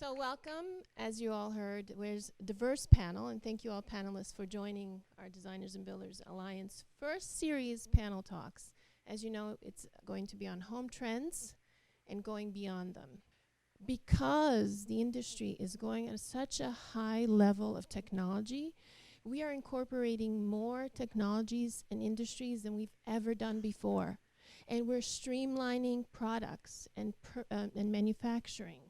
So welcome, as you all heard, there's a diverse panel, and thank you all panelists for joining our Designers and Builders Alliance first series panel talks. As you know, it's going to be on home trends and going beyond them. Because the industry is going at such a high level of technology, we are incorporating more technologies and industries than we've ever done before. And we're streamlining products and manufacturing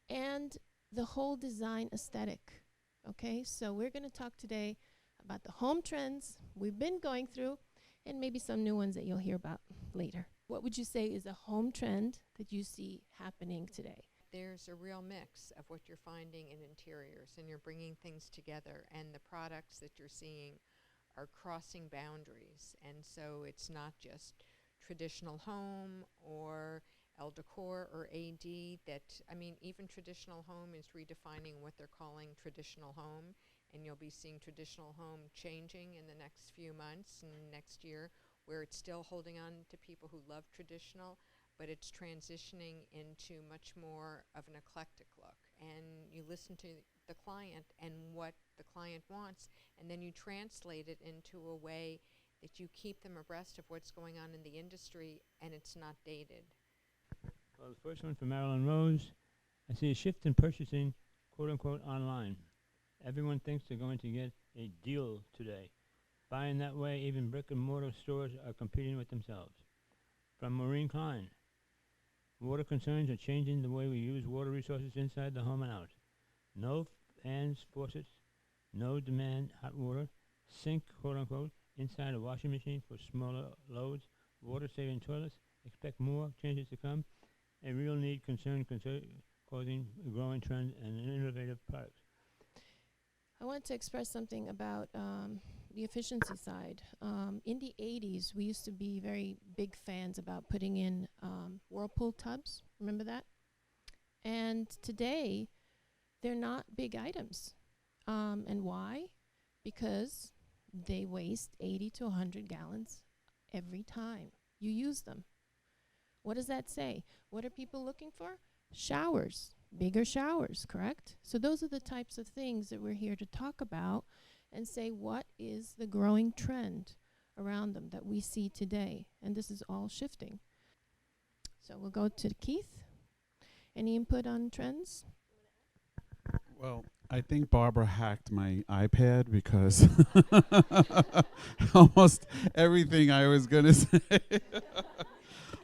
and the whole design aesthetic. Okay, so we're going to talk today about the home trends we've been going through and maybe some new ones that you'll hear about later. What would you say is a home trend that you see happening today? There's a real mix of what you're finding in interiors, and you're bringing things together, and the products that you're seeing are crossing boundaries. And so it's not just traditional home or El Decor or AD even traditional home is redefining what they're calling traditional home, and you'll be seeing traditional home changing in the next few months and next year, where it's still holding on to people who love traditional, but it's transitioning into much more of an eclectic look. And you listen to the client and what the client wants, and then you translate it into a way that you keep them abreast of what's going on in the industry, and it's not dated. Well, the first one from Marilyn Rose. I see a shift in purchasing, quote-unquote, online. Everyone thinks they're going to get a deal today. Buying that way, even brick-and-mortar stores are competing with themselves. From Maureen Klein. Water concerns are changing the way we use water resources inside the home and out. No fans, faucets, no demand hot water, sink, quote-unquote, inside a washing machine for smaller loads, water-saving toilets, expect more changes to come. A real need, concern, causing a growing trend and innovative products. I want to express something about the efficiency side. In the 80s, we used to be very big fans about putting in Whirlpool tubs. Remember that? And today, they're not big items. And why? Because they waste 80 to 100 gallons every time you use them. What does that say? What are people looking for? Showers, bigger showers, correct? So those are the types of things that we're here to talk about and say what is the growing trend around them that we see today. And this is all shifting. So we'll go to Keith. Any input on trends? Well, I think Barbara hacked my iPad because almost everything I was going to say,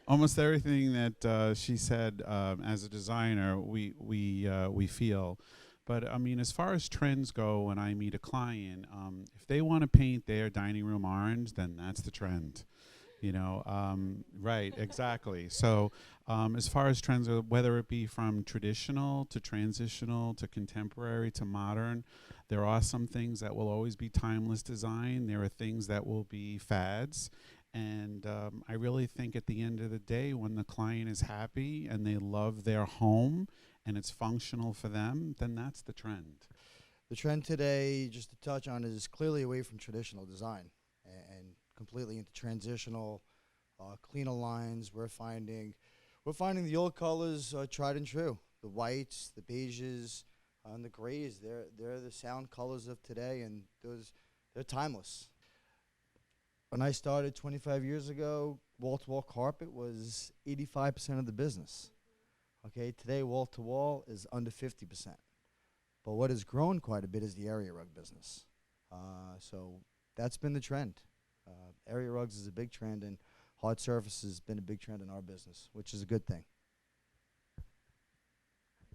almost everything that she said as a designer, we feel. But I mean, as far as trends go, when I meet a client, if they want to paint their dining room orange, then that's the trend. Right, exactly. So as far as trends, whether it be from traditional to transitional to contemporary to modern, there are some things that will always be timeless design. There are things that will be fads. And I really think at the end of the day, when the client is happy and they love their home and it's functional for them, then that's the trend. The trend today, just to touch on, is clearly away from traditional design and completely into transitional, cleaner lines. We're finding the old colors tried and true. The whites, the beiges, and the grays. They're the sound colors of today, and they're timeless. When I started 25 years ago, wall-to-wall carpet was 85% of the business. Okay, today wall-to-wall is under 50%. But what has grown quite a bit is the area rug business. So that's been the trend. Area rugs is a big trend, and hard surface has been a big trend in our business, which is a good thing.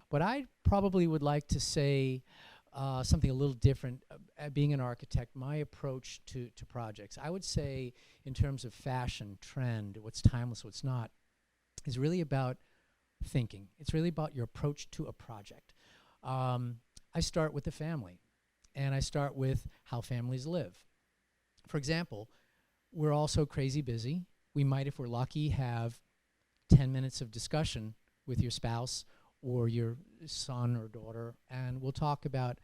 But I probably would like to say something a little different. Being an architect, my approach to projects, I would say in terms of fashion, trend, what's timeless, what's not, is really about thinking. It's really about your approach to a project. I start with the family, and I start with how families live. For example, we're all so crazy busy. We might, if we're lucky, have 10 minutes of discussion with your spouse or your son or daughter, and we'll talk about,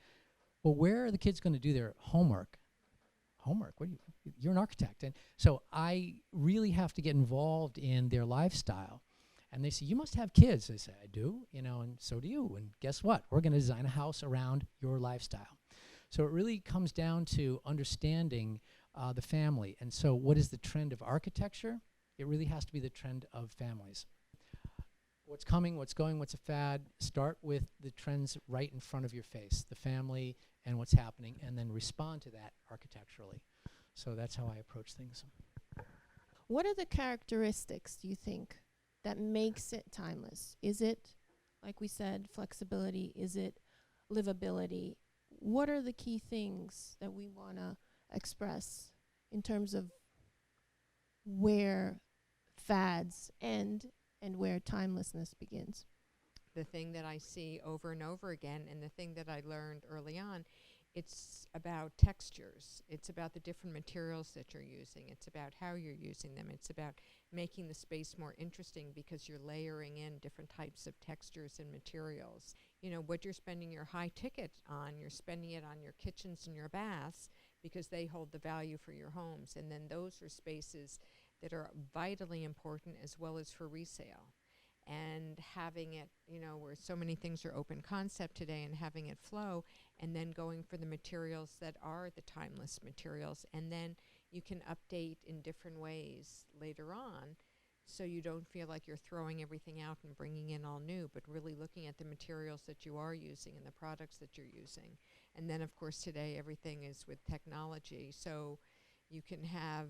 well, where are the kids going to do their homework? Homework? You're an architect. And so I really have to get involved in their lifestyle. And they say, you must have kids. I say, I do, and so do you. And guess what? We're going to design a house around your lifestyle. So it really comes down to understanding the family. And so what is the trend of architecture? It really has to be the trend of families. What's coming, what's going, what's a fad? Start with the trends right in front of your face, the family and what's happening, and then respond to that architecturally. So that's how I approach things. What are the characteristics, do you think, that makes it timeless? Is it, like we said, flexibility? Is it livability? What are the key things that we want to express in terms of where fads end and where timelessness begins? The thing that I see over and over again, and the thing that I learned early on, it's about textures. It's about the different materials that you're using. It's about how you're using them. It's about making the space more interesting because you're layering in different types of textures and materials. You know, what you're spending your high ticket on, you're spending it on your kitchens and your baths because they hold the value for your homes. And then those are spaces that are vitally important as well as for resale. And having it, where so many things are open concept today, and having it flow, and then going for the materials that are the timeless materials. And then you can update in different ways later on, so you don't feel like you're throwing everything out and bringing in all new, but really looking at the materials that you are using and the products that you're using. And then, of course, today everything is with technology, so you can have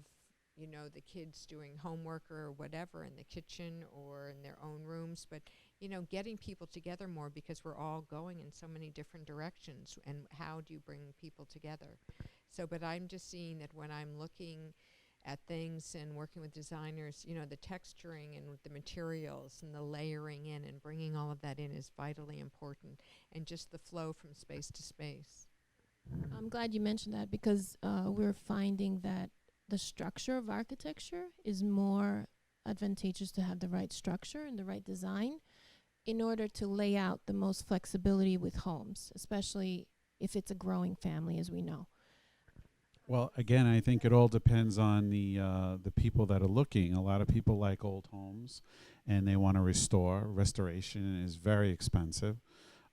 the kids doing homework or whatever in the kitchen or in their own rooms, but, getting people together more because we're all going in so many different directions, and how do you bring people together? So, but I'm just seeing that when I'm looking at things and working with designers, the texturing and the materials and the layering in and bringing all of that in is vitally important, and just the flow from space to space. I'm glad you mentioned that because we're finding that the structure of architecture is more advantageous to have the right structure and the right design in order to lay out the most flexibility with homes, especially if it's a growing family, as we know. Well, again, I think it all depends on the people that are looking. A lot of people like old homes, and they want to restore. Restoration is very expensive,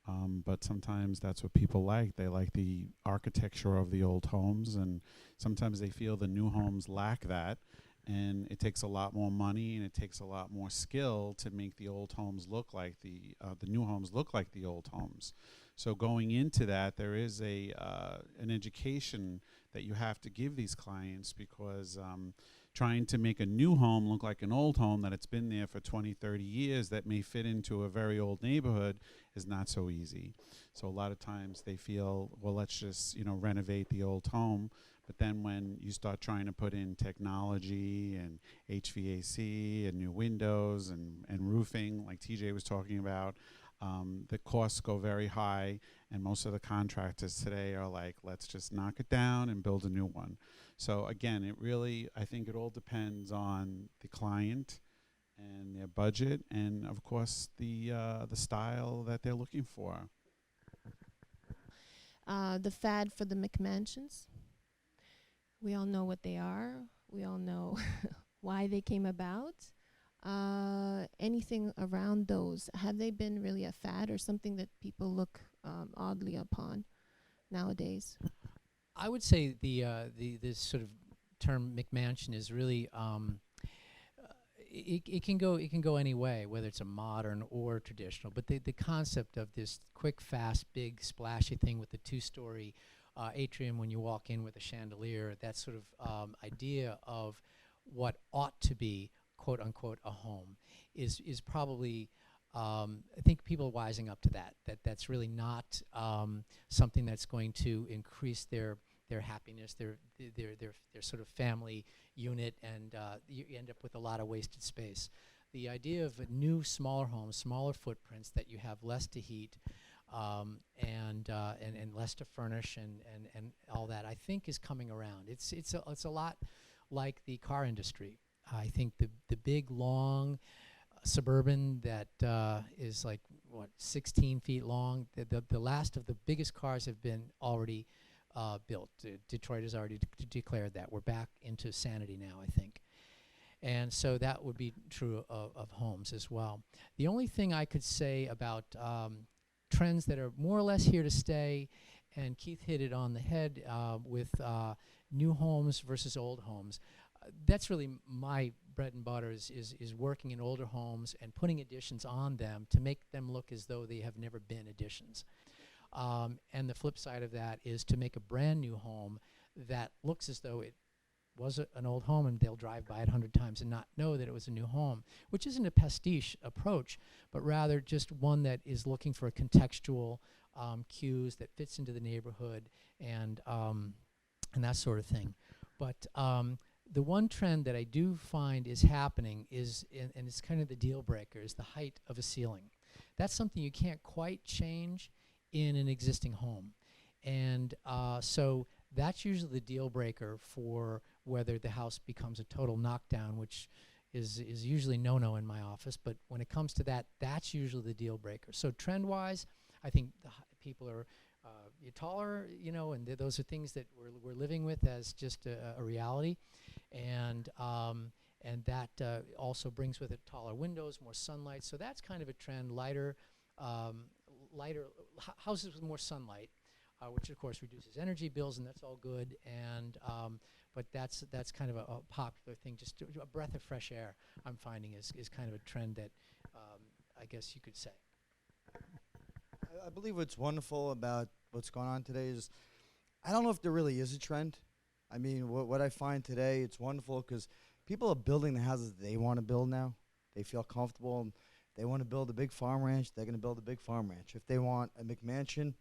but sometimes that's what people like. They like the architecture of the old homes, and sometimes they feel the new homes lack that. And it takes a lot more money, and it takes a lot more skill to make the old homes look like the new homes look like the old homes. So going into that, there is an education that you have to give these clients, because trying to make a new home look like an old home that it's been there for 20, 30 years that may fit into a very old neighborhood is not so easy. So a lot of times they feel, well, let's just renovate the old home. But then when you start trying to put in technology and HVAC and new windows and roofing, like TJ was talking about, the costs go very high, and most of the contractors today are like, let's just knock it down and build a new one. So again, I think it all depends on the client and their budget, and of course the style that they're looking for. The fad for the McMansions. We all know what they are. We all know why they came about. Anything around those, have they been really a fad or something that people look oddly upon nowadays? I would say this sort of term McMansion is really it can go any way, whether it's a modern or traditional. But the concept of this quick, fast, big, splashy thing with the two-story atrium when you walk in with a chandelier, that sort of idea of what ought to be, quote unquote, a home is probably I think people are wising up to that's really not something that's going to increase their happiness, their sort of family unit, and you end up with a lot of wasted space. The idea of new, smaller homes, smaller footprints that you have less to heat and less to furnish and all that, I think is coming around. It's a lot like the car industry. I think the big, long Suburban that is like, 16 feet long, the last of the biggest cars have been already built. Detroit has already declared that. We're back into sanity now, I think. And so that would be true of homes as well. The only thing I could say about trends that are more or less here to stay, and Keith hit it on the head with new homes versus old homes. That's really my bread and butter is working in older homes and putting additions on them to make them look as though they have never been additions. And the flip side of that is to make a brand new home that looks as though it was an old home, and they'll drive by it 100 times and not know that it was a new home, which isn't a pastiche approach, but rather just one that is looking for contextual cues that fits into the neighborhood and that sort of thing. But the one trend that I do find is happening is, and it's kind of the deal breaker, is the height of a ceiling. That's something you can't quite change in an existing home. And so that's usually the deal breaker for whether the house becomes a total knockdown, which is usually no-no in my office. But when it comes to that, that's usually the deal breaker. So trend-wise, I think people are taller, and those are things that we're living with as just a reality. And that also brings with it taller windows, more sunlight. So that's kind of a trend, lighter houses with more sunlight, which of course reduces energy bills, and that's all good. And but that's kind of a popular thing. Just a breath of fresh air, I'm finding is kind of a trend that I guess you could say. I believe what's wonderful about what's going on today is, I don't know if there really is a trend. I mean, what I find today, it's wonderful because people are building the houses they want to build now. They feel comfortable. And they want to build a big farm ranch, they're going to build a big farm ranch. If they want a McMansion,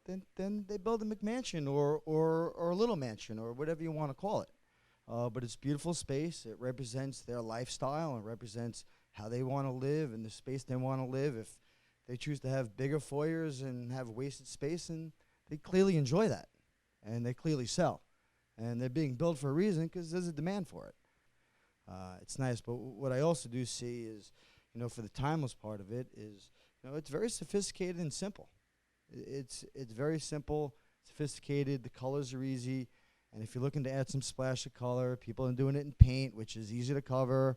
then they build a McMansion or a little mansion or whatever you want to call it. But it's beautiful space. It represents their lifestyle and represents how they want to live and the space they want to live. If they choose to have bigger foyers and have wasted space, and they clearly enjoy that, and they clearly sell. And they're being built for a reason because there's a demand for it. It's nice, but what I also do see is, for the timeless part of it is, it's very sophisticated and simple. It's very simple, sophisticated. The colors are easy, and if you're looking to add some splash of color, people are doing it in paint, which is easy to cover,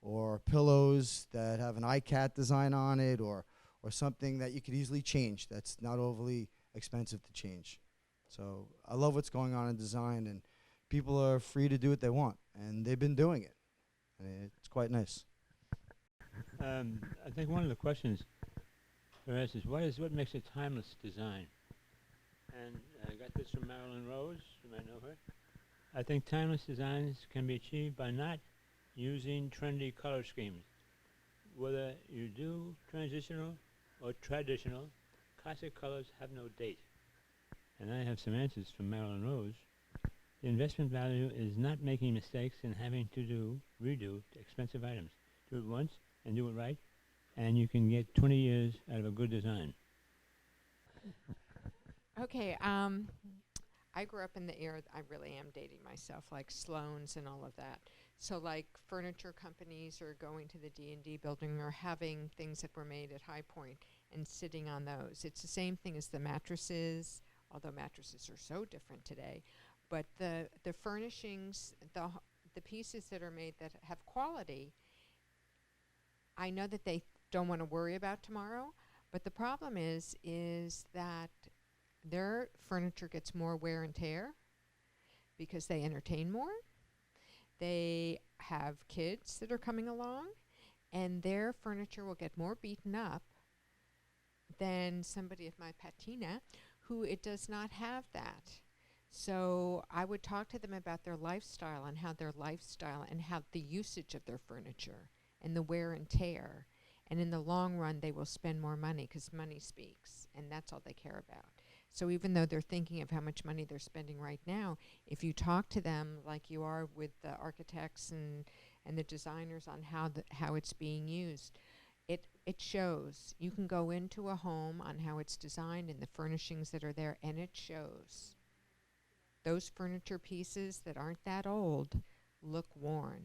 or pillows that have an iCat design on it, or something that you could easily change that's not overly expensive to change. So I love what's going on in design, and people are free to do what they want, and they've been doing it. And it's quite nice. I think one of the questions for us is what makes a timeless design? And I got this from Marilyn Rose. You might know her. I think timeless designs can be achieved by not using trendy color schemes. Whether you do transitional or traditional, classic colors have no date. And I have some answers from Marilyn Rose. The investment value is not making mistakes and having to redo expensive items. Do it once and do it right, and you can get 20 years out of a good design. Okay, I grew up in the era, I really am dating myself, like Sloan's and all of that. So like furniture companies are going to the D&D building or having things that were made at High Point and sitting on those. It's the same thing as the mattresses, although mattresses are so different today. But the furnishings, the pieces that are made that have quality, I know that they don't want to worry about tomorrow, but the problem is that their furniture gets more wear and tear because they entertain more. They have kids that are coming along, and their furniture will get more beaten up than somebody of my patina who it does not have that. So I would talk to them about their lifestyle and how the usage of their furniture and the wear and tear. And in the long run, they will spend more money because money speaks, and that's all they care about. So even though they're thinking of how much money they're spending right now, if you talk to them like you are with the architects and the designers on how it's being used, it shows. You can go into a home on how it's designed and the furnishings that are there, and it shows. Those furniture pieces that aren't that old look worn,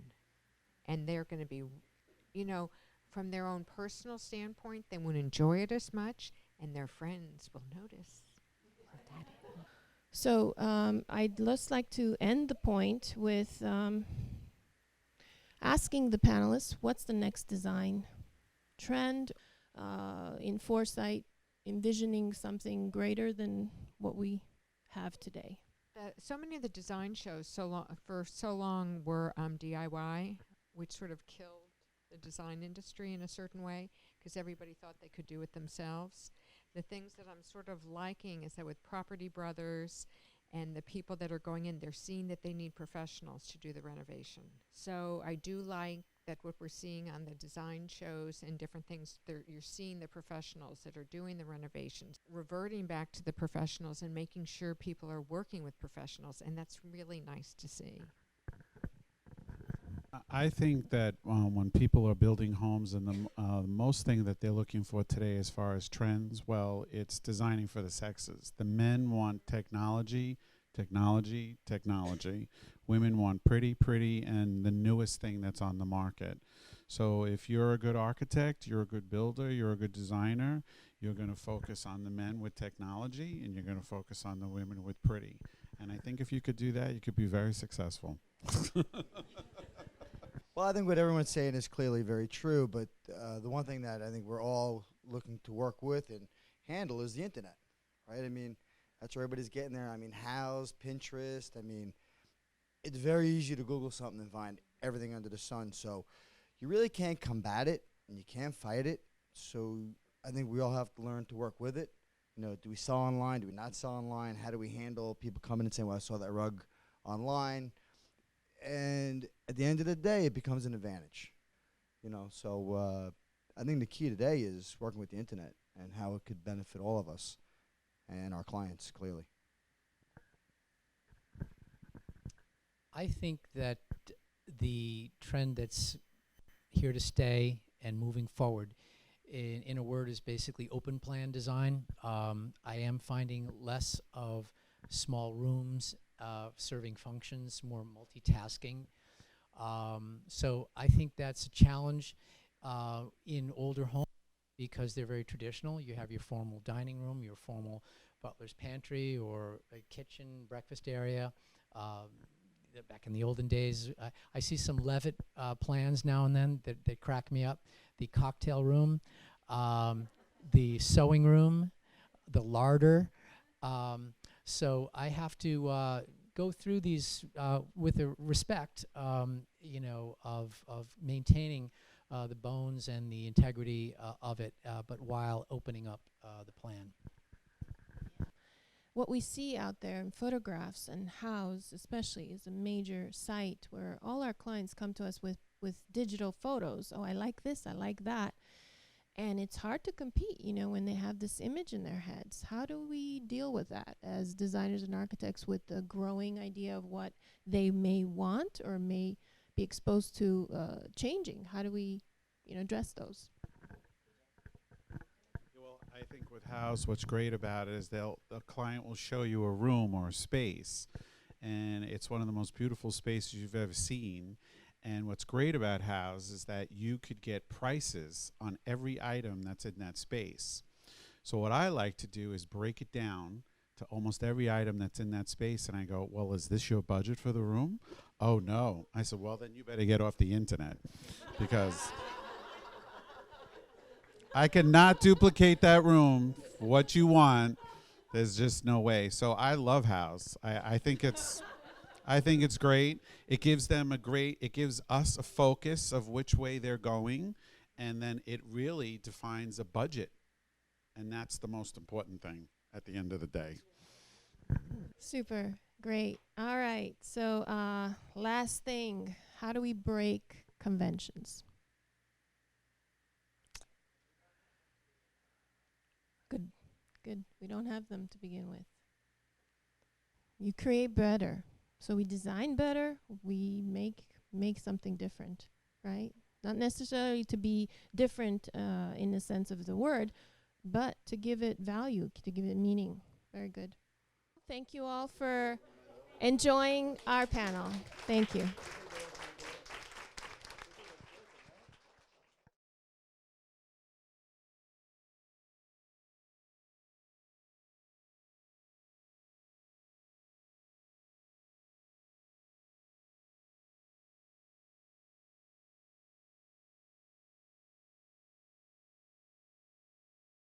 and they're going to be, from their own personal standpoint, they won't enjoy it as much, and their friends will notice. So I'd just like to end the point with asking the panelists what's the next design trend in foresight, envisioning something greater than what we have today. So many of the design shows for so long were DIY, which sort of killed the design industry in a certain way because everybody thought they could do it themselves. The things that I'm sort of liking is that with Property Brothers and the people that are going in, they're seeing that they need professionals to do the renovation. So I do like that what we're seeing on the design shows and different things, you're seeing the professionals that are doing the renovations, reverting back to the professionals and making sure people are working with professionals, and that's really nice to see. I think that when people are building homes, and the most thing that they're looking for today as far as trends, well, it's designing for the sexes. The men want technology, technology, technology. Women want pretty, pretty, and the newest thing that's on the market. So if you're a good architect, you're a good builder, you're a good designer, you're going to focus on the men with technology, and you're going to focus on the women with pretty. And I think if you could do that, you could be very successful. Well, I think what everyone's saying is clearly very true, but the one thing that I think we're all looking to work with and handle is the internet, right? I mean, that's where everybody's getting there. I mean, Houzz, Pinterest, I mean, it's very easy to Google something and find everything under the sun. So you really can't combat it, and you can't fight it. So I think we all have to learn to work with it. You know, do we sell online? Do we not sell online? How do we handle people coming and saying, well, I saw that rug online? And at the end of the day, it becomes an advantage. You know, so I think the key today is working with the internet and how it could benefit all of us and our clients, clearly. I think that the trend that's here to stay and moving forward, in a word, is basically open plan design. I am finding less of small rooms serving functions, more multitasking. So I think that's a challenge in older homes because they're very traditional. You have your formal dining room, your formal butler's pantry, or a kitchen, breakfast area. Back in the olden days, I see some Levitt plans now and then that crack me up. The cocktail room, the sewing room, the larder. So I have to go through these with a respect, you know, of maintaining the bones and the integrity of it, but while opening up the plan. What we see out there in photographs, and Houzz especially, is a major site where all our clients come to us with digital photos. Oh, I like this, I like that. And it's hard to compete, you know, when they have this image in their heads. How do we deal with that as designers and architects with the growing idea of what they may want or may be exposed to changing? How do we, you know, address those? Well, I think with Houzz, what's great about it is the client will show you a room or a space, and it's one of the most beautiful spaces you've ever seen. And what's great about Houzz is that you could get prices on every item that's in that space. So what I like to do is break it down to almost every item that's in that space, and I go, well, is this your budget for the room? Oh, no. I said, well, then you better get off the internet because I cannot duplicate that room for what you want. There's just no way. So I love Houzz. I think it's great. It gives us a focus of which way they're going, and then it really defines a budget. And that's the most important thing at the end of the day. Super, great. All right, so last thing, how do we break conventions? Good. We don't have them to begin with. You create better. So we design better, we make something different, right? Not necessarily to be different in the sense of the word, but to give it value, to give it meaning. Very good. Thank you all for enjoying our panel. Thank you.